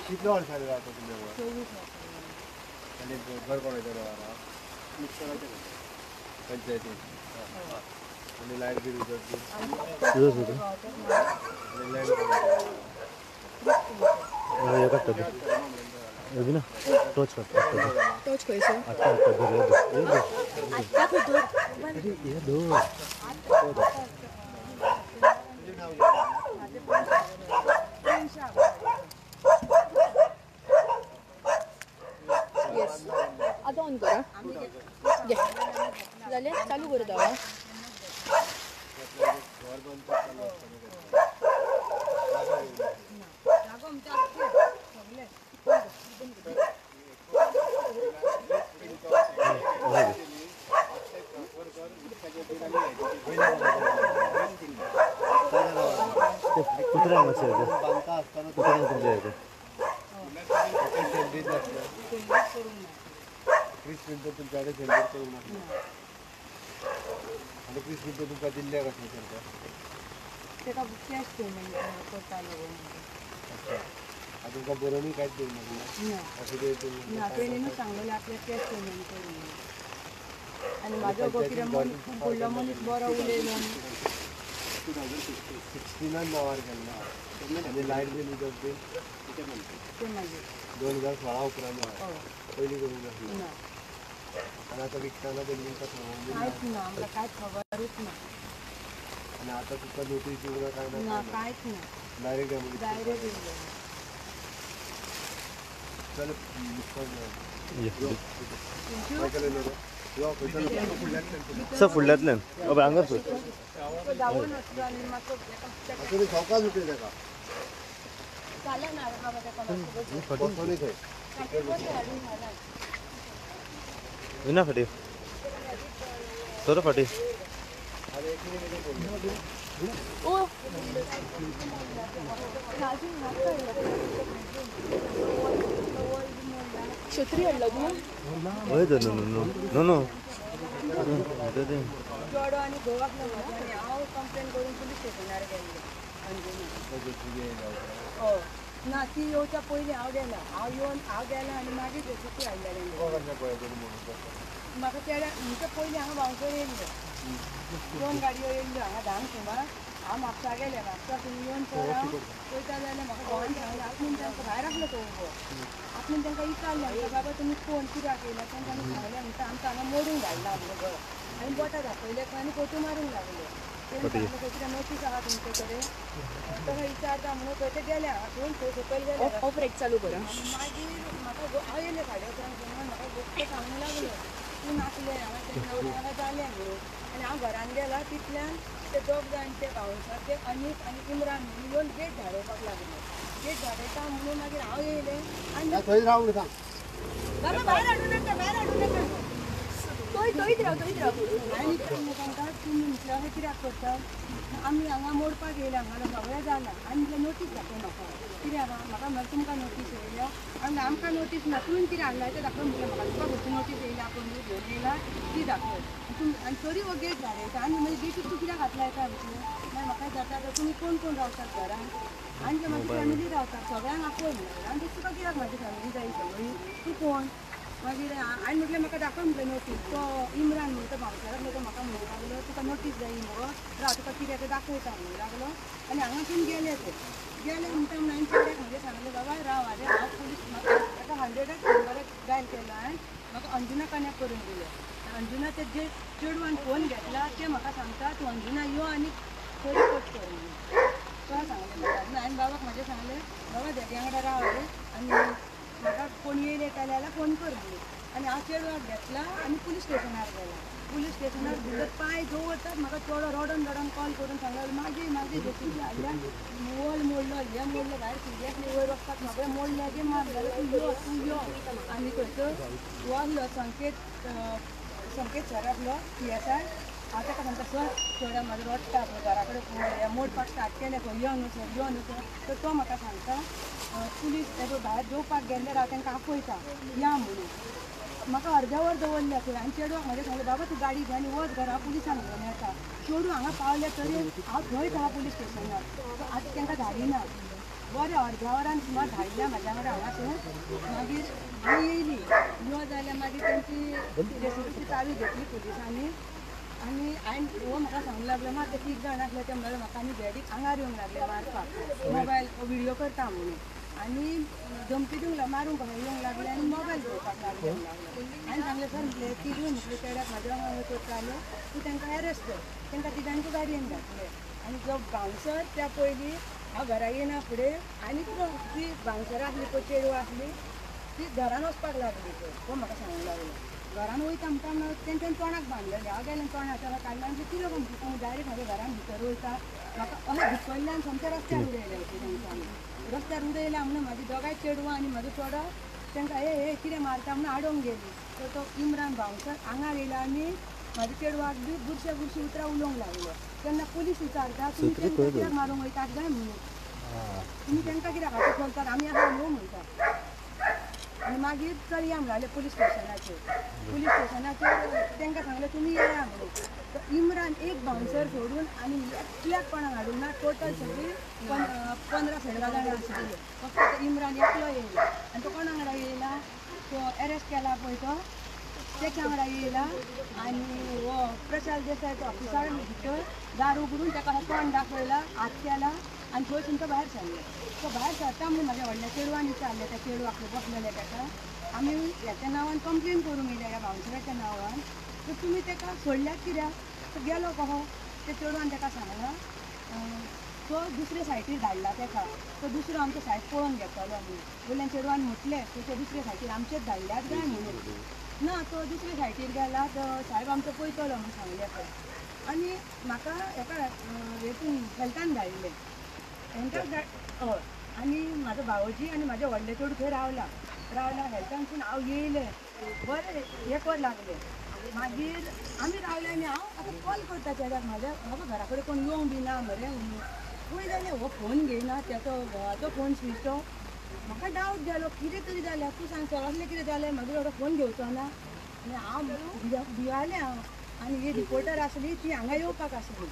किती वर्षांनी राहतो तुम्ही? 24 वर्ष. आणि घर कोणाच्या नावावर? पंचायतीत. आणि लाईट बिल तुझंच होतं. आणि लाईट अभी ना टॉर्च करता टॉर्च कैसे अच्छा ये दो येस आता ऑन करा झाले चालू करू द्यावा कुत्र्या मच्छर बांधता असताना कुत्र्या तुमच्या इथे 30 मिनिटं तुमच्याकडे सेंटर करून टाकलं आणि 30 मिनिटं तुमचा दिल्ल्या कसं करता कॅश पेमेंट करतालो तुमका बरोनी काहीच देऊ नका असं ते ट्रेनीनं सांगलेलं आपल्या कॅश पेमेंट करून आणि माझं कितें फुडलो मनीस बरो उलयलो 69 नावार केला आणि लाईट बिल उदक बिल ते मागीर 2016 उपरांत पयलीं करून नासलें आणि आता विकताना ते लिंक कांयच ना आमकां कांयच खबरूच ना आणि आता तुका नोटीस दिवं ना काय ना कांयच ना डायरेक्ट डायरेक्ट येयलो चल सब फुडल्यातल्यान अब हांगर सोद जावन वचलो आनी म्हाका सवकास उठले तेका जालें ना बाबा तेका बसोनी थंय विना फाटी सोरो फाटी ओ छत्री हाडला तूं हय तर नो चेडो आनी घोवाक लागलो आनी हांव कंप्लेन करून पुलीस स्टेशनार गेल्लें हय ना ती येवच्या पयलीं हांव गेलां हांव गेलां आनी मागीर छत्री हाडल्या म्हाका चेड्या म्हणजे पयलीं हांगा भावसर येयल्लो 2 गाडयो येयल्ल्यो हांगा धांक सुमार हांव म्हापसा गेलें म्हापसा तुमी येवन सर हांव पळयता जाल्यार म्हाका घोवान सांगलें आपणून तांकां भायर आसलो तो उबो आपणून तांकां विचारलें म्हणटा बाबा तुमी फोन कित्याक येयला तांकां आमी सांगलें म्हणटा आमकां हांगा मोडूंक घालना आमचो घर आनी बोटां दाखयले आनी फोटो मारूंक लागले तेणी सांगलें खंय कितें नोटीस आहा तुमचे कडेन ताका विचारता म्हणून थंय ते गेले हांगा घेवन थंय सकयल गेले ऑफ ब्रेक चालू करा मागीर म्हाका हांव येयलें 11:30 म्हाका गोश्ट सांगूंक लागलो तूं नासलें हांगा तेन्ना जालें म्हणून आनी हांव घरान गेलां तितल्यान ते दोग जाण ते भावसार ते अनीस आनी इम्रान म्हणून येवन गेट धाडोवपाक लागले गेट धाडयता म्हणून मागीर हांव येयलें आनी थंय रावूंक सांग बाबा भायर हाडूं नाका थंयच राव आनी तांकां तुमी म्हटलें अशें कित्याक करता आमी हांगा मोडपाक येयल्या हांगा सगळें जालां आनी म्हटलें नोटीस दाखय म्हाका कित्याक म्हाका म्हळ्यार तुमकां नोटीस येयल्या आनी आमकां नोटीस ना तुवें कितें हाडलां तें दाखय म्हटलें म्हाका तुका खंयची नोटीस येयल्या आपूण घेवन येयला ती दाखय आनी तरी हो गेट धाडयता आनी मागीर गेटीक तूं कित्याक हात लायता म्हटलें मागीर म्हाका जाता तुमी कोण कोण रावतात घरान आनी ते म्हाजी फॅमिली रावतात सगळ्यांक आपय म्हणून आनी तुका कित्याक म्हाजी फॅमिली जाय सगळी तूं कोण मागीर हांवें म्हटलें म्हाका दाखय म्हटलें नोटीस तो इम्रान म्हणून तो भावसाराक तो म्हाका म्हणूंक लागलो तुका नोटीस जाय मुगो राव तुका कितें तें दाखयता म्हणूंक लागलो आनी हांगासून गेले ते गेले म्हणटा हांवें चेड्याक म्हणजे सांगलें बाबा राव आरे हांव पुलीस म्हाका ताका 100क नंबर डायल केलो हांवें म्हाका अंजुना कनेक्ट करून दिलें अंजुना ते जे चेडवान फोन घेतला ते म्हाका सांगता तूं अंजुना यो आनी थंय रिपोर्ट कर म्हणून तो सांगलें म्हाका हांवें बाबाक म्हाजें सांगलें बाबा देड्या वांगडा राव रे आनी म्हाका कोण येयले जाल्यार फोन कर म्हणून आनी हांव चेडवाक घेतला आनी पुलीस स्टेशनार गेला पुलीस स्टेशनार भितर पांय दवरतात म्हाका चेडो रडोन कॉल करून सांगलें मागीर जेसीबी हाडल्या वॉल मोडलो हे मोडलो भायर सिरियसली वयर वचपाक सगळें मोडलें तें मारलें तूं यो आनी थंयसर वागलो संकेत सर आसलो PSI हांव ताका म्हणटा सर चेड्या म्हाजो रडटा घरा कडेन मोडपाक स्टार्ट केलें खंय यो न्हू सर तर तो म्हाका सांगता पुलीस भायर जेवपाक गेल्ले हांव तांकां आपयता या म्हणून म्हाका अर्द्या वर दवरल्या खंय आनी चेडवाक म्हाजें सांगलें बाबा तूं गाडी घे आनी वच घरा पुलिसान घेवन येता चेडूं हांगा पावले तरी हांव थंय पुलीस स्टेशनार आतां तांकां धाडिना बरें अर्ध्या वरान सुमार धाडल्या म्हाज्या कडेन हांगासून मागीर हांव येयली यो जाल्यार मागीर तेंची जेसीबीची चावी घेतली पुलिसांनी आनी हांवें हो म्हाका सांगूंक लागलो मात ते 3 जाण आसले ते म्हणले म्हाका आनी बेडीक आंगार येवंक लागले मारपाक मोबायल व्हिडियो करता म्हणून आनी धमकी दिवंक मारूंक येवंक लागले आनी मोबायल घेवपाक लागले हांवें सांगलें सर म्हटलें तिगूय म्हटलें चेड्याक म्हाज्या वांगडा करताले तूं तांकां अरेस्ट कर तांकां तिगांच्या गाडयेन घातले आनी जो बाउन्सर त्या पयलीं हांव घरा येना फुडें आनी ती बाउन्सर आसली पळय चेडूं आसली ती घरान वचपाक लागली पळय तो म्हाका सांगूंक लागलो घरान वयता म्हणटा तेंच्यान तोंडाक बांदलेलें हांव गेलें तोंडाच्या काडलें आनी कितें गो म्हणटा डायरेक्ट म्हाज्या घरान भितर वयता म्हाका अशें भितरल्यान सोमते रस्त्यार उडयलें तेंच्यांनी रस्त्यार उडयल्या म्हणून म्हाजी दोगांय चेडवां आनी म्हाजो चेडो तांकां हे कितें मारता म्हणून आडोवंक गेली तर तो इम्रान बाउन्सर आंगार येयलो आनी म्हाज्या चेडवाक बी बुरशे उतरां उलोवंक लागलो तेन्ना पुलीस विचारता तुमी तांकां कित्याक मारूंक वयतात काय म्हणून तुमी तांकां कित्याक हातीक बोलतात आमी आसा न्हू म्हणटा आनी मागीर चलया म्हणले पुलीस स्टेशनाचेर तांकां सांगलें तुमी येया म्हणून तर इम्रान एक बाउन्सर सोडून आनी एकल्याक कोणाक हाडूंक ना टोटल सगळीं 15-16 जाणां आशिल्लीं फक्त तो इम्रान एकलो येयला आनी तो कोणा वांगडा येयला तो अरेस्ट केला पळय तो तेच्या वांगडा येयला आनी हो प्रशांत देसाय तो ऑफिसार भितर दार उगडून ताका तोंड दाखयला हात केला आनी थंयसून तो भायर सरलो तो भायर सरता म्हणून म्हाज्या व्हडल्या चेडवान विचारलें त्या चेडवाक बसलेले ताका आमी ह्याच्या नांवान कंप्लेन करूंक येयल्या ह्या बाउन्सराच्या नांवान तर तुमी ताका सोडल्यात कित्याक तो गेलो कहो त्या चेडवान ताका सांगला तो दुसरे सायटीर धाडला ताका तो दुसरो आमचो सायट पळोवन घेतलो म्हणून वयल्यान चेडवान म्हटलें ते दुसरे सायटीर आमचेच धाडल्यात काय म्हणून ना तो दुसरे सायटीर गेला तो साहेब आमचो पळयतलो म्हणून सांगले पळय आनी म्हाका हेका हेतून हेल्थान धाडलें हय आनी म्हाजो भावोजी आनी म्हाजे व्हडले चेडूं थंय रावला हेल्थानसून हांव येयलें बरें 1 वर लागलें मागीर आमी रावले आनी हांव आतां कॉल करता चेड्याक म्हाका घरा कडेन कोण येवंक बी ना मरे म्हणून पळय जाल्यार हो फोन घेयना त्याचो घोवाचो फोन स्विच ऑफ म्हाका डावट जालो कितें तरी जाल्यार तूं सांग असलें कितें जालें म्हाजो एवढो फोन घेवचो ना आनी हांव भियालें हांव आनी ही रिपोर्टर आसली ती हांगा येवपाक आसली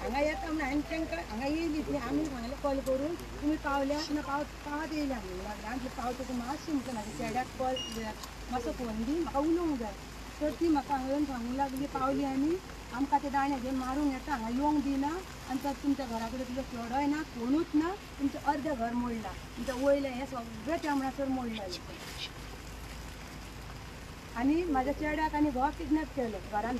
हांगा येता म्हणून हांवें तांकां हांगा येयली ती आमी सांगलें कॉल करून तुमी पावल्या ना पावत येयल्या म्हणून लागलें आनी पावतकूच मातशें म्हणटा म्हाज्या चेड्याक कॉल मातसो फोन दी म्हाका उलोवंक जाय तर ती म्हाका हांवें सांगूंक लागली पावली आनी आमकां ते दाणे घेवन मारूंक येता हांगा येवंक दिना आनी तर तुमच्या घरा कडेन तुजो चेडोय ना कोणूच ना तुमचें अर्दें घर मोडलां तुमचें वयलें हें सगळें त्या म्हणसर मोडलें आनी म्हाज्या चेड्याक आनी घोवाक किडनॅप केलो घरान